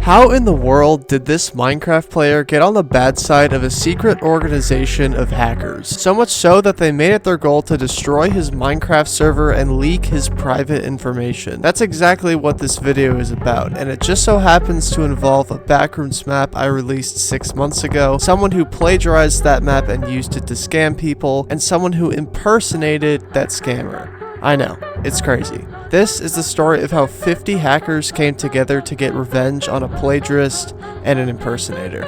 How in the world did this Minecraft player get on the bad side of a secret organization of hackers? So much so that they made it their goal to destroy his Minecraft server and leak his private information. That's exactly what this video is about, and it just so happens to involve a backrooms map I released 6 months ago, someone who plagiarized that map and used it to scam people, and someone who impersonated that scammer. I know, it's crazy. This is the story of how 50 hackers came together to get revenge on a plagiarist and an impersonator.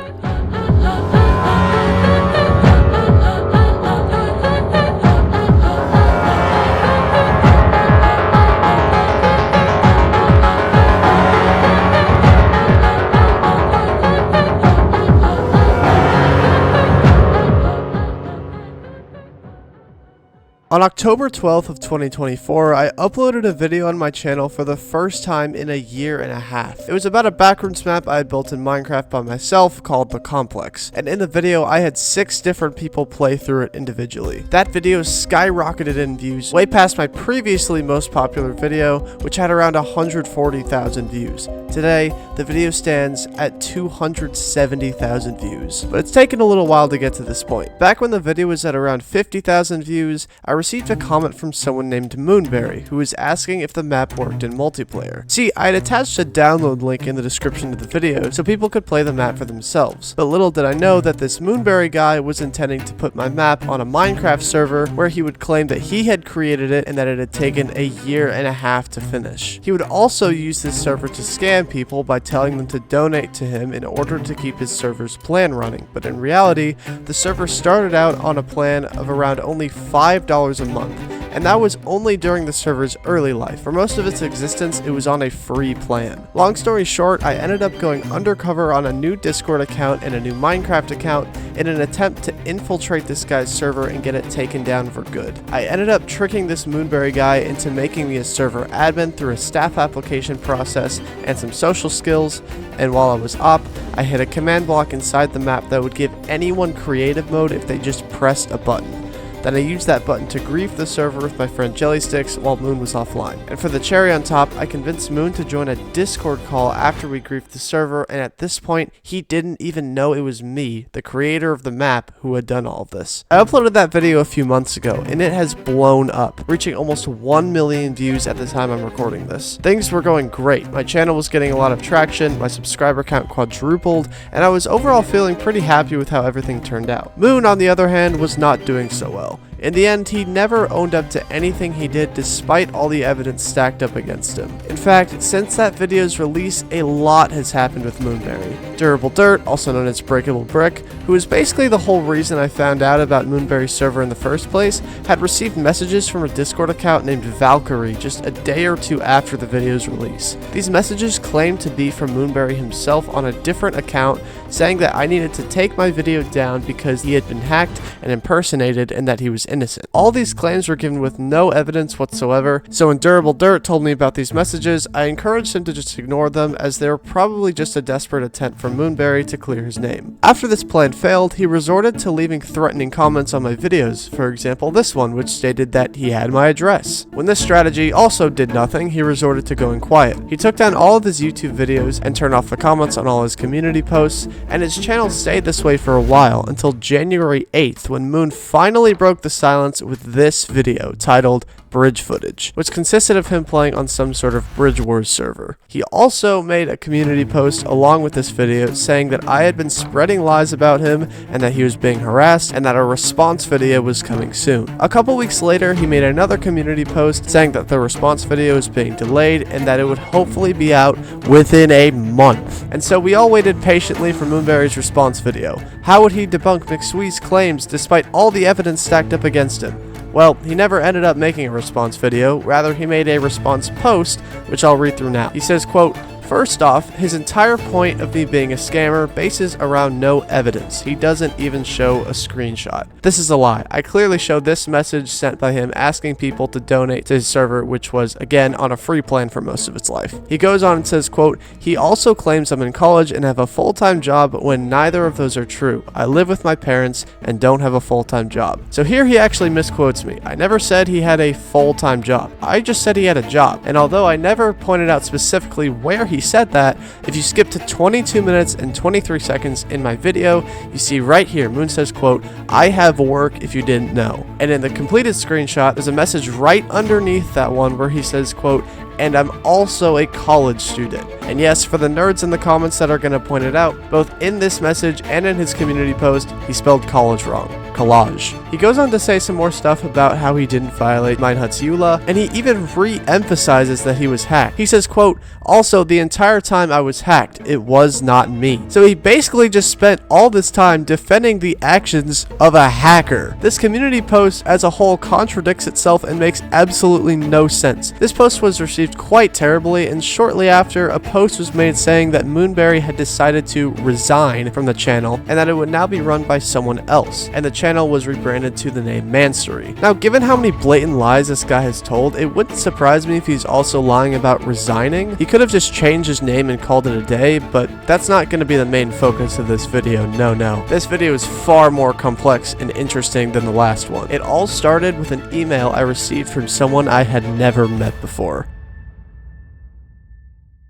On October 12th of 2024, I uploaded a video on my channel for the first time in a year and a half. It was about a backrooms map I had built in Minecraft by myself called The Complex, and in the video I had 6 different people play through it individually. That video skyrocketed in views, way past my previously most popular video, which had around 140,000 views. Today, the video stands at 270,000 views, but it's taken a little while to get to this point. Back when the video was at around 50,000 views, I received a comment from someone named Moonberry, who was asking if the map worked in multiplayer. See, I had attached a download link in the description of the video so people could play the map for themselves, but little did I know that this Moonberry guy was intending to put my map on a Minecraft server where he would claim that he had created it and that it had taken a year and a half to finish. He would also use this server to scam people by telling them to donate to him in order to keep his server's plan running, but in reality, the server started out on a plan of around only $5 a month, and that was only during the server's early life. For most of its existence, it was on a free plan. Long story short, I ended up going undercover on a new Discord account and a new Minecraft account in an attempt to infiltrate this guy's server and get it taken down for good. I ended up tricking this Moonberry guy into making me a server admin through a staff application process and some social skills, and while I was op, I hit a command block inside the map that would give anyone creative mode if they just pressed a button. Then I used that button to grief the server with my friend Jellysticks while Moon was offline. And for the cherry on top, I convinced Moon to join a Discord call after we griefed the server, and at this point, he didn't even know it was me, the creator of the map, who had done all of this. I uploaded that video a few months ago, and it has blown up, reaching almost 1 million views at the time I'm recording this. Things were going great. My channel was getting a lot of traction, my subscriber count quadrupled, and I was overall feeling pretty happy with how everything turned out. Moon, on the other hand, was not doing so well. In the end, he never owned up to anything he did despite all the evidence stacked up against him. In fact, since that video's release, a lot has happened with Moonberry. Durable Dirt, also known as Breakable Brick, who is basically the whole reason I found out about Moonberry's server in the first place, had received messages from a Discord account named Valkyrie just a day or two after the video's release. These messages claimed to be from Moonberry himself on a different account, saying that I needed to take my video down because he had been hacked and impersonated and that he was innocent. All these claims were given with no evidence whatsoever, so when Durable Dirt told me about these messages, I encouraged him to just ignore them, as they were probably just a desperate attempt from Moonberry to clear his name. After this plan failed, he resorted to leaving threatening comments on my videos, for example this one, which stated that he had my address. When this strategy also did nothing, he resorted to going quiet. He took down all of his YouTube videos and turned off the comments on all his community posts, and his channel stayed this way for a while until January 8th, when Moon finally broke the silence with this video titled Bridge Footage, which consisted of him playing on some sort of Bridge Wars server. He also made a community post along with this video saying that I had been spreading lies about him and that he was being harassed and that a response video was coming soon. A couple weeks later, he made another community post saying that the response video is being delayed and that it would hopefully be out within a month. And so we all waited patiently for Moonberry's response video. How would he debunk McSwee's claims despite all the evidence stacked up against him? Well, he never ended up making a response video, rather he made a response post, which I'll read through now. He says, quote, "First off, his entire point of me being a scammer bases around no evidence. He doesn't even show a screenshot. This is a lie. I clearly showed this message sent by him asking people to donate to his server, which was, again, on a free plan for most of its life." He goes on and says, quote, "He also claims I'm in college and have a full-time job when neither of those are true. I live with my parents and don't have a full-time job." So here he actually misquotes me. I never said he had a full-time job. I just said he had a job. And although I never pointed out specifically where he said that if you skip to 22 minutes and 23 seconds in my video, you see right here, Moon says, quote, "I have work if you didn't know." And in the completed screenshot, there's a message right underneath that one where he says, quote, "And I'm also a college student." And yes, for the nerds in the comments that are going to point it out, both in this message and in his community post, he spelled college wrong. Collage. He goes on to say some more stuff about how he didn't violate Meinhardt's EULA, and he even re-emphasizes that he was hacked. He says, quote, "Also, the entire time I was hacked, it was not me." So he basically just spent all this time defending the actions of a hacker. This community post as a whole contradicts itself and makes absolutely no sense. This post was received quite terribly, and shortly after, a post was made saying that Moonberry had decided to resign from the channel and that it would now be run by someone else, and the channel was rebranded to the name Mansory. Now, given how many blatant lies this guy has told, it wouldn't surprise me if he's also lying about resigning. He could have just changed his name and called it a day, but that's not going to be the main focus of this video. No. This video is far more complex and interesting than the last one. It all started with an email I received from someone I had never met before.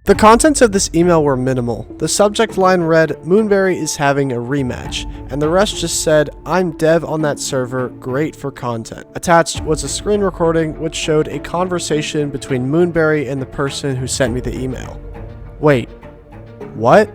The contents of this email were minimal. The subject line read, "Moonberry is having a rematch," and the rest just said, "I'm dev on that server, great for content." Attached was a screen recording which showed a conversation between Moonberry and the person who sent me the email. Wait, what?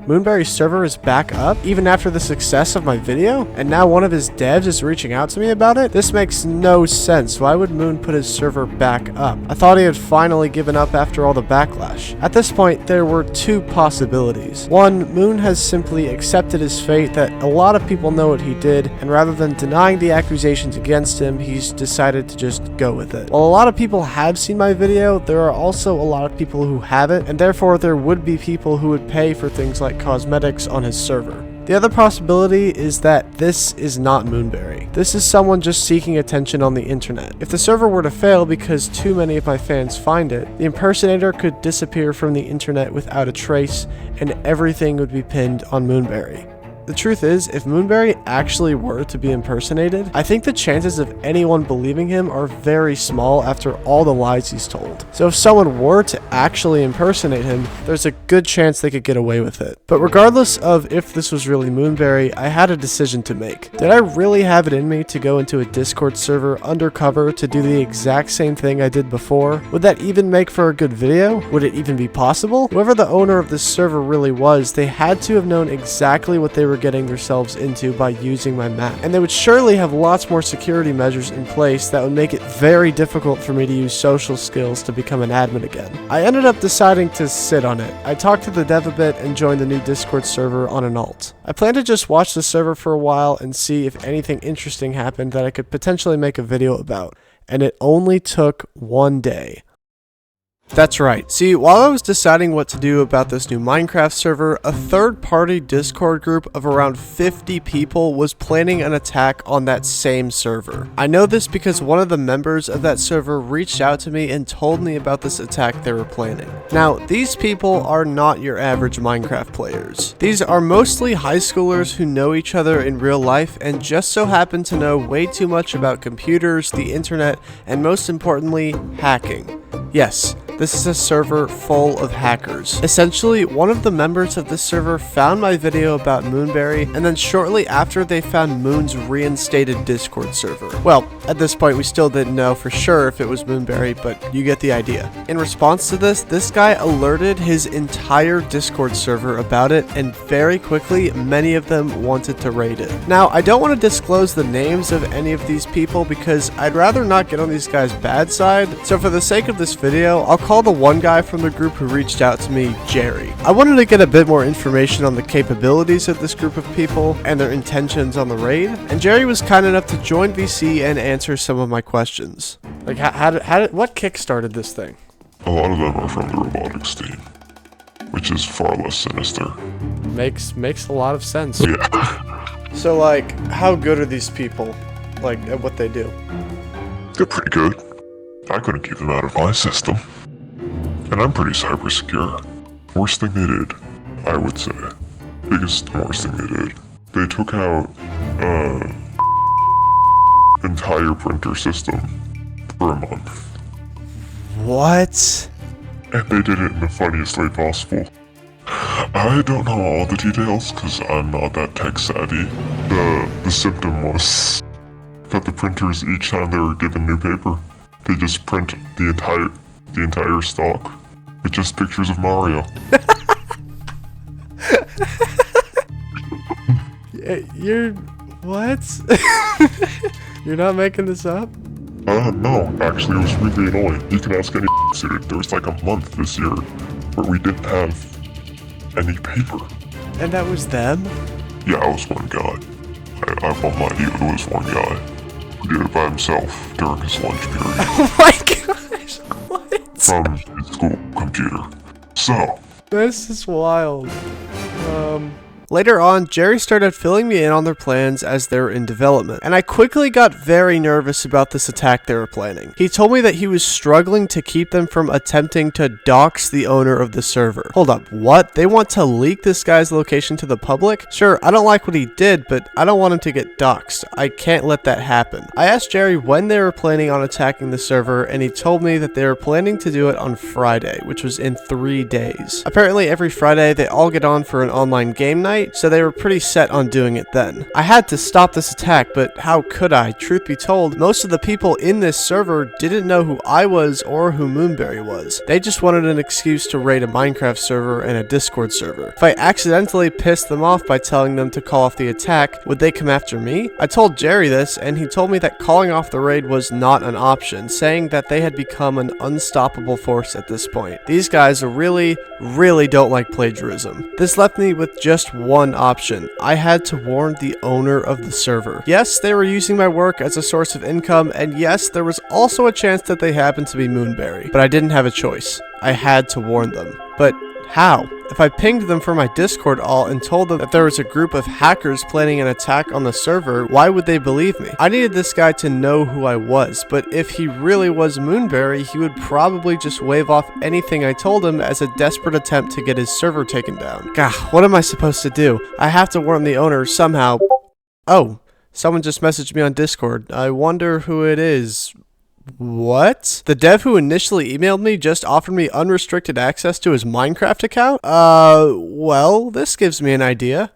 Moonberry's server is back up, even after the success of my video? And now one of his devs is reaching out to me about it? This makes no sense. Why would Moon put his server back up? I thought he had finally given up after all the backlash. At this point, there were two possibilities. One, Moon has simply accepted his fate that a lot of people know what he did, and rather than denying the accusations against him, he's decided to just go with it. While a lot of people have seen my video, there are also a lot of people who haven't, and therefore there would be people who would pay for things like cosmetics on his server. The other possibility is that this is not Moonberry. This is someone just seeking attention on the internet. If the server were to fail because too many of my fans find it, the impersonator could disappear from the internet without a trace, and everything would be pinned on Moonberry. The truth is, if Moonberry actually were to be impersonated, I think the chances of anyone believing him are very small after all the lies he's told. So if someone were to actually impersonate him, there's a good chance they could get away with it. But regardless of if this was really Moonberry, I had a decision to make. Did I really have it in me to go into a Discord server undercover to do the exact same thing I did before? Would that even make for a good video? Would it even be possible? Whoever the owner of this server really was, they had to have known exactly what they were getting themselves into by using my map. And they would surely have lots more security measures in place that would make it very difficult for me to use social skills to become an admin again. I ended up deciding to sit on it. I talked to the dev a bit and joined the new Discord server on an alt. I plan to just watch the server for a while and see if anything interesting happened that I could potentially make a video about. And it only took one day. That's right. See, while I was deciding what to do about this new Minecraft server, a third-party Discord group of around 50 people was planning an attack on that same server. I know this because one of the members of that server reached out to me and told me about this attack they were planning. Now, these people are not your average Minecraft players. These are mostly high schoolers who know each other in real life and just so happen to know way too much about computers, the internet, and most importantly, hacking. Yes, this is a server full of hackers. Essentially, one of the members of this server found my video about Moonberry, and then shortly after they found Moon's reinstated Discord server. Well, at this point we still didn't know for sure if it was Moonberry, but you get the idea. In response to this guy alerted his entire Discord server about it, and very quickly, many of them wanted to raid it. Now, I don't want to disclose the names of any of these people because I'd rather not get on these guys' bad side, so for the sake of this video, I'll call the one guy from the group who reached out to me Jerry. I wanted to get a bit more information on the capabilities of this group of people and their intentions on the raid, and Jerry was kind enough to join VC and answer some of my questions. Like, what kickstarted this thing? A lot of them are from the robotics team, which is far less sinister. Makes a lot of sense. Yeah. So, like, how good are these people, like, at what they do? They're pretty good. I couldn't keep them out of my system. And I'm pretty cyber secure. Worst thing they did, I would say. Biggest and worst thing they did. They took out, entire printer system for a month. What? And they did it in the funniest way possible. I don't know all the details because I'm not that tech savvy. The symptom was that the printers, each time they were given new paper, they just print the entire stock with just pictures of Mario. You're what? You're not making this up? No, actually it was really annoying. You can ask any student. There was like a month this year where we didn't have any paper. And that was them? Yeah, I was one guy. I won't lie to you, it was one guy who did it by himself during his lunch period. Oh my gosh, what? From his school computer. So, This is wild. Later on, Jerry started filling me in on their plans as they were in development, and I quickly got very nervous about this attack they were planning. He told me that he was struggling to keep them from attempting to dox the owner of the server. Hold up, what? They want to leak this guy's location to the public? Sure, I don't like what he did, but I don't want him to get doxed. I can't let that happen. I asked Jerry when they were planning on attacking the server, and he told me that they were planning to do it on Friday, which was in 3 days. Apparently every Friday they all get on for an online game night, so they were pretty set on doing it then. I had to stop this attack, but how could I? Truth be told, most of the people in this server didn't know who I was or who Moonberry was. They just wanted an excuse to raid a Minecraft server and a Discord server. If I accidentally pissed them off by telling them to call off the attack, would they come after me? I told Jerry this, and he told me that calling off the raid was not an option, saying that they had become an unstoppable force at this point. These guys really don't like plagiarism. This left me with just one option. I had to warn the owner of the server. Yes, they were using my work as a source of income, and yes, there was also a chance that they happened to be Moonberry, but I didn't have a choice. I had to warn them. But how? If I pinged them from my Discord all and told them that there was a group of hackers planning an attack on the server, why would they believe me? I needed this guy to know who I was, but if he really was Moonberry, he would probably just wave off anything I told him as a desperate attempt to get his server taken down. Gah, what am I supposed to do? I have to warn the owner somehow. Oh, someone just messaged me on Discord. I wonder who it is. What? The dev who initially emailed me just offered me unrestricted access to his Minecraft account? Well, this gives me an idea.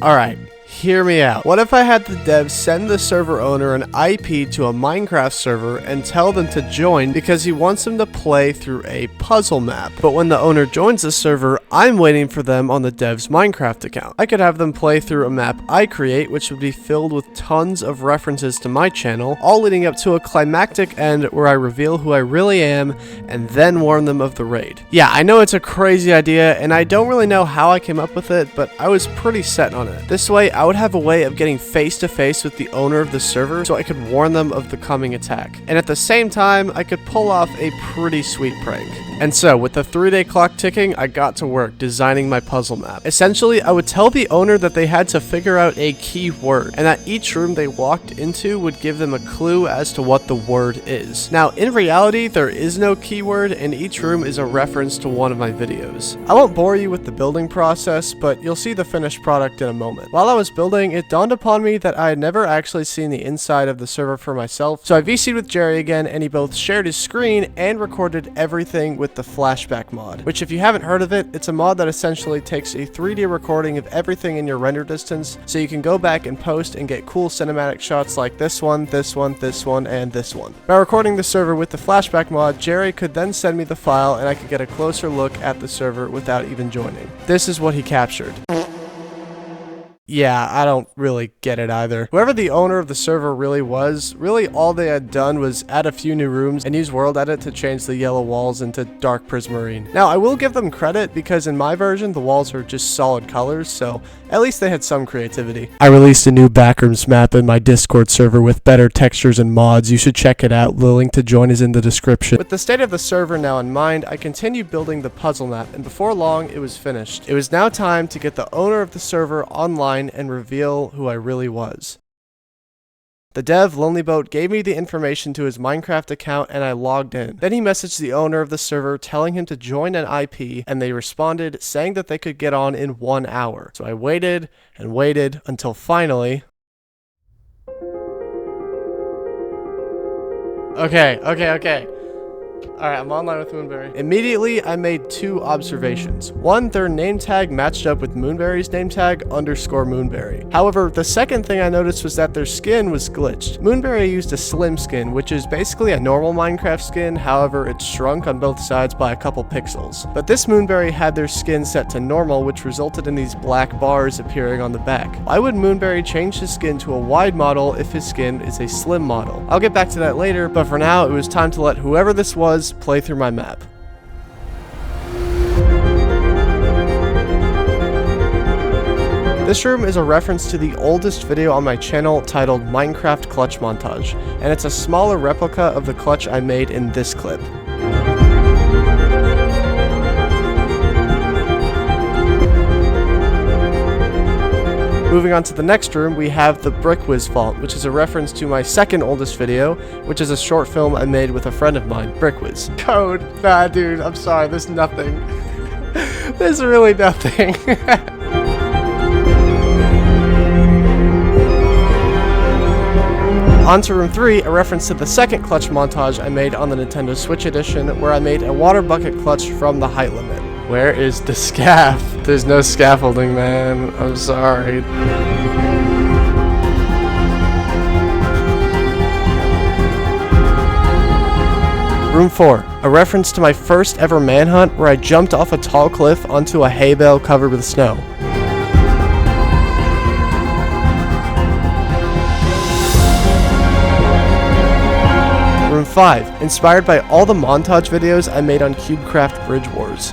Alright, hear me out. What if I had the devs send the server owner an IP to a Minecraft server and tell them to join because he wants them to play through a puzzle map. But when the owner joins the server, I'm waiting for them on the dev's Minecraft account. I could have them play through a map I create, which would be filled with tons of references to my channel, all leading up to a climactic end where I reveal who I really am and then warn them of the raid. Yeah, I know it's a crazy idea and I don't really know how I came up with it, but I was pretty set on it. This way, I would have a way of getting face to face with the owner of the server so I could warn them of the coming attack. And at the same time, I could pull off a pretty sweet prank. And so, with the 3-day clock ticking, I got to work designing my puzzle map. Essentially, I would tell the owner that they had to figure out a key word, and that each room they walked into would give them a clue as to what the word is. Now, in reality, there is no keyword, and each room is a reference to one of my videos. I won't bore you with the building process, but you'll see the finished product in a moment. While I was building, it dawned upon me that I had never actually seen the inside of the server for myself, so I VC'd with Jerry again, and he both shared his screen and recorded everything with the flashback mod, which if you haven't heard of it, it's a mod that essentially takes a 3D recording of everything in your render distance, so you can go back and post and get cool cinematic shots like this one, this one, this one, and this one. By recording the server with the flashback mod, Jerry could then send me the file and I could get a closer look at the server without even joining. This is what he captured. Yeah, I don't really get it either. Whoever the owner of the server really was, really all they had done was add a few new rooms and use World Edit to change the yellow walls into dark prismarine. Now, I will give them credit because in my version, the walls are just solid colors, so at least they had some creativity. I released a new backrooms map in my Discord server with better textures and mods. You should check it out. The link to join is in the description. With the state of the server now in mind, I continued building the puzzle map, and before long, it was finished. It was now time to get the owner of the server online and reveal who I really was. The dev, LonelyBoat, gave me the information to his Minecraft account and I logged in. Then he messaged the owner of the server telling him to join an IP, and they responded saying that they could get on in 1 hour. So I waited and waited until finally... Okay. Alright, I'm online with Moonberry. Immediately, I made two observations. One, their name tag matched up with Moonberry's name tag, _Moonberry. However, the second thing I noticed was that their skin was glitched. Moonberry used a slim skin, which is basically a normal Minecraft skin, however, it's shrunk on both sides by a couple pixels. But this Moonberry had their skin set to normal, which resulted in these black bars appearing on the back. Why would Moonberry change his skin to a wide model if his skin is a slim model? I'll get back to that later, but for now, it was time to let whoever this was play through my map. This room is a reference to the oldest video on my channel titled Minecraft Clutch Montage, and it's a smaller replica of the clutch I made in this clip. Moving on to the next room, we have the Brick Whiz Vault, which is a reference to my second oldest video, which is a short film I made with a friend of mine, Brick Whiz. Code? Nah, dude, I'm sorry, there's nothing. There's really nothing. On to room 3, a reference to the second clutch montage I made on the Nintendo Switch edition, where I made a water bucket clutch from the height limit. Where is the scaff? There's no scaffolding, man. I'm sorry. Room 4, a reference to my first ever manhunt where I jumped off a tall cliff onto a hay bale covered with snow. Room 5, inspired by all the montage videos I made on CubeCraft Bridge Wars.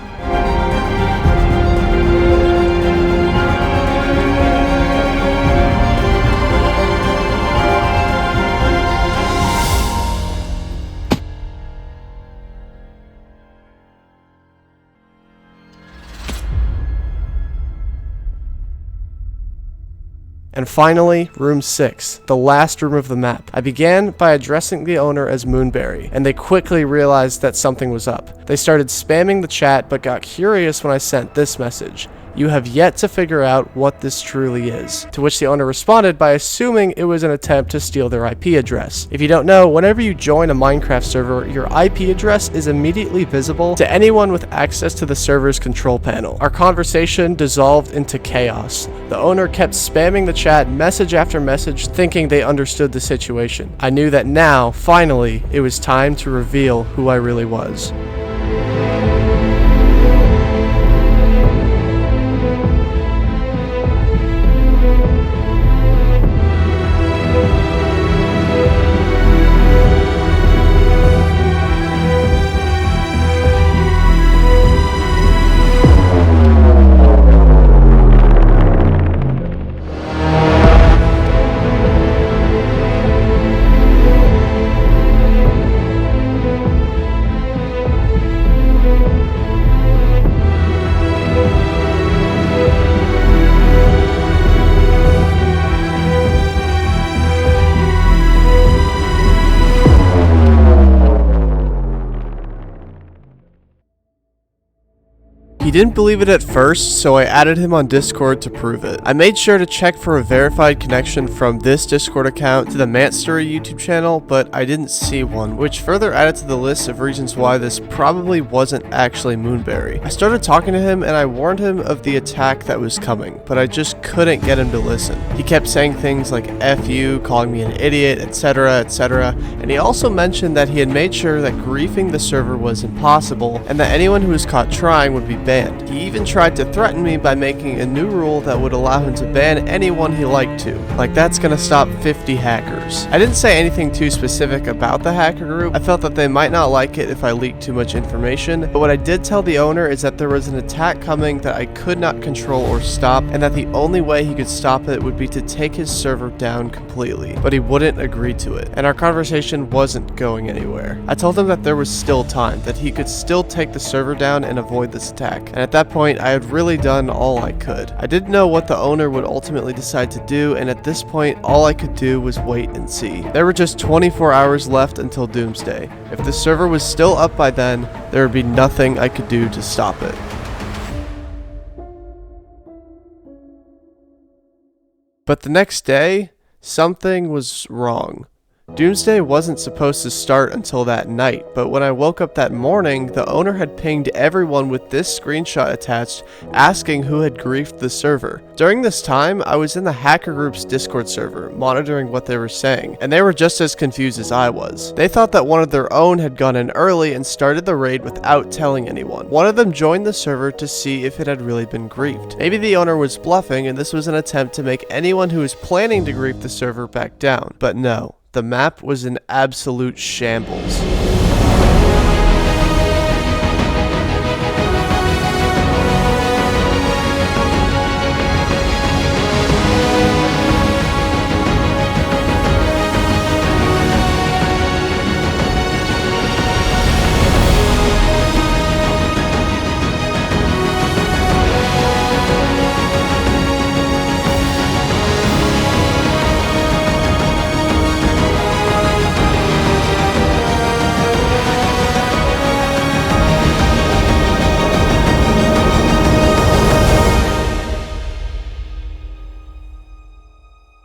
And finally, room 6, the last room of the map. I began by addressing the owner as Moonberry, and they quickly realized that something was up. They started spamming the chat, but got curious when I sent this message: "You have yet to figure out what this truly is." To which the owner responded by assuming it was an attempt to steal their IP address. If you don't know, whenever you join a Minecraft server, your IP address is immediately visible to anyone with access to the server's control panel. Our conversation dissolved into chaos. The owner kept spamming the chat message after message, thinking they understood the situation. I knew that now, finally, it was time to reveal who I really was. He didn't believe it at first, so I added him on Discord to prove it. I made sure to check for a verified connection from this Discord account to the Mantstory YouTube channel, but I didn't see one, which further added to the list of reasons why this probably wasn't actually Moonberry. I started talking to him and I warned him of the attack that was coming, but I just couldn't get him to listen. He kept saying things like F you, calling me an idiot, etc, and he also mentioned that he had made sure that griefing the server was impossible, and that anyone who was caught trying would be banned. He even tried to threaten me by making a new rule that would allow him to ban anyone he liked to. Like, that's gonna stop 50 hackers. I didn't say anything too specific about the hacker group. I felt that they might not like it if I leaked too much information, but what I did tell the owner is that there was an attack coming that I could not control or stop, and that the only way he could stop it would be to take his server down completely, but he wouldn't agree to it, and our conversation wasn't going anywhere. I told him that there was still time, that he could still take the server down and avoid this attack, and at that point I had really done all I could. I didn't know what the owner would ultimately decide to do, and at this point all I could do was wait and see. There were just 24 hours left until doomsday. If the server was still up by then, there would be nothing I could do to stop it. But the next day, something was wrong. Doomsday wasn't supposed to start until that night, but when I woke up that morning, the owner had pinged everyone with this screenshot attached asking who had griefed the server. During this time, I was in the hacker group's Discord server, monitoring what they were saying, and they were just as confused as I was. They thought that one of their own had gone in early and started the raid without telling anyone. One of them joined the server to see if it had really been griefed. Maybe the owner was bluffing and this was an attempt to make anyone who was planning to grief the server back down. But no, the map was in absolute shambles.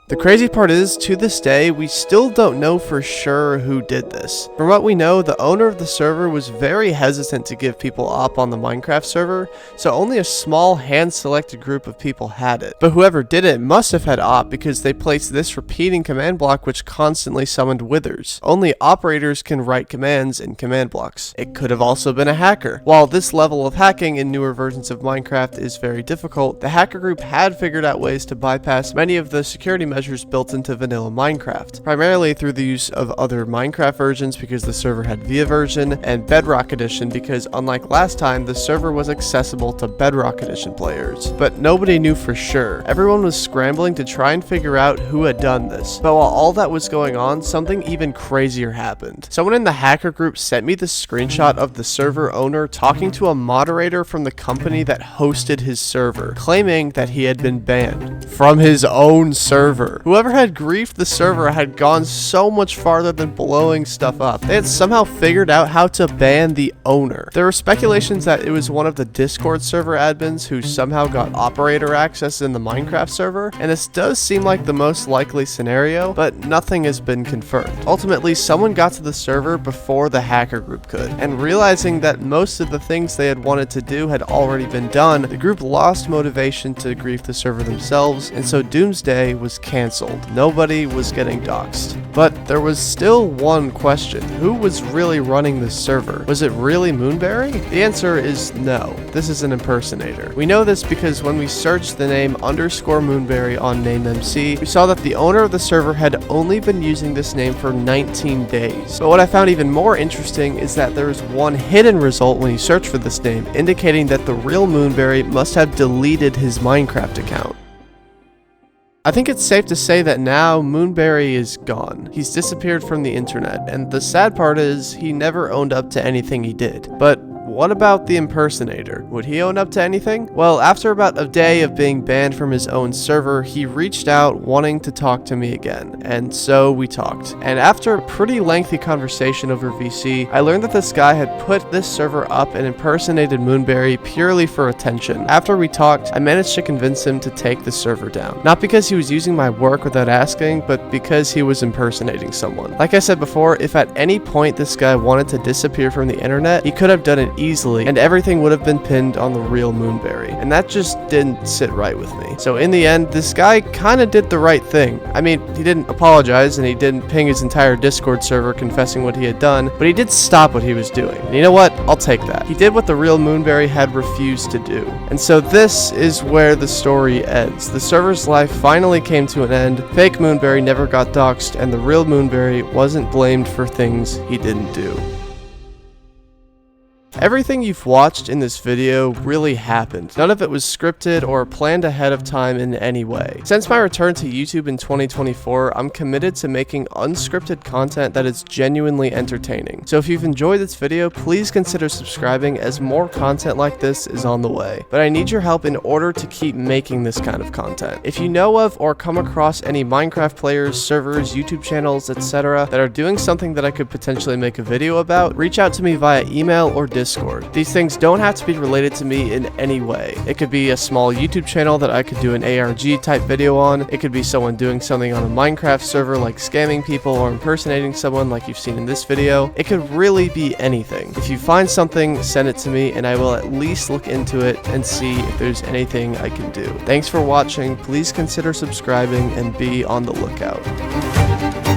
The crazy part is, to this day, we still don't know for sure who did this. From what we know, the owner of the server was very hesitant to give people op on the Minecraft server, so only a small hand-selected group of people had it. But whoever did it must have had op because they placed this repeating command block which constantly summoned withers. Only operators can write commands in command blocks. It could have also been a hacker. While this level of hacking in newer versions of Minecraft is very difficult, the hacker group had figured out ways to bypass many of the security measures built into vanilla Minecraft, primarily through the use of other Minecraft versions because the server had Via version, and Bedrock Edition because unlike last time, the server was accessible to Bedrock Edition players. But nobody knew for sure. Everyone was scrambling to try and figure out who had done this. But while all that was going on, something even crazier happened. Someone in the hacker group sent me this screenshot of the server owner talking to a moderator from the company that hosted his server, claiming that he had been banned from his own server. Whoever had griefed the server had gone so much farther than blowing stuff up. They had somehow figured out how to ban the owner. There were speculations that it was one of the Discord server admins who somehow got operator access in the Minecraft server, and this does seem like the most likely scenario, but nothing has been confirmed. Ultimately, someone got to the server before the hacker group could, and realizing that most of the things they had wanted to do had already been done, the group lost motivation to grief the server themselves, and so Doomsday was cancelled. Nobody was getting doxxed. But there was still one question. Who was really running this server? Was it really Moonberry? The answer is no. This is an impersonator. We know this because when we searched the name _Moonberry on NameMC, we saw that the owner of the server had only been using this name for 19 days. But what I found even more interesting is that there is one hidden result when you search for this name, indicating that the real Moonberry must have deleted his Minecraft account. I think it's safe to say that now Moonberry is gone. He's disappeared from the internet, and the sad part is he never owned up to anything he did. But what about the impersonator? Would he own up to anything? Well, after about a day of being banned from his own server, he reached out wanting to talk to me again, and so we talked. And after a pretty lengthy conversation over VC, I learned that this guy had put this server up and impersonated Moonberry purely for attention. After we talked, I managed to convince him to take the server down. Not because he was using my work without asking, but because he was impersonating someone. Like I said before, if at any point this guy wanted to disappear from the internet, he could have done it easily, and everything would have been pinned on the real Moonberry, and that just didn't sit right with me. So in the end, this guy kinda did the right thing. I mean, he didn't apologize, and he didn't ping his entire Discord server confessing what he had done, but he did stop what he was doing. And you know what? I'll take that. He did what the real Moonberry had refused to do. And so this is where the story ends. The server's life finally came to an end, fake Moonberry never got doxxed, and the real Moonberry wasn't blamed for things he didn't do. Everything you've watched in this video really happened. None of it was scripted or planned ahead of time in any way. Since my return to YouTube in 2024, I'm committed to making unscripted content that is genuinely entertaining. So if you've enjoyed this video, please consider subscribing as more content like this is on the way. But I need your help in order to keep making this kind of content. If you know of or come across any Minecraft players, servers, YouTube channels, etc. that are doing something that I could potentially make a video about, reach out to me via email or Discord Discord. These things don't have to be related to me in any way. It could be a small YouTube channel that I could do an ARG type video on. It could be someone doing something on a Minecraft server like scamming people or impersonating someone like you've seen in this video. It could really be anything. If you find something, send it to me and I will at least look into it and see if there's anything I can do. Thanks for watching. Please consider subscribing and be on the lookout.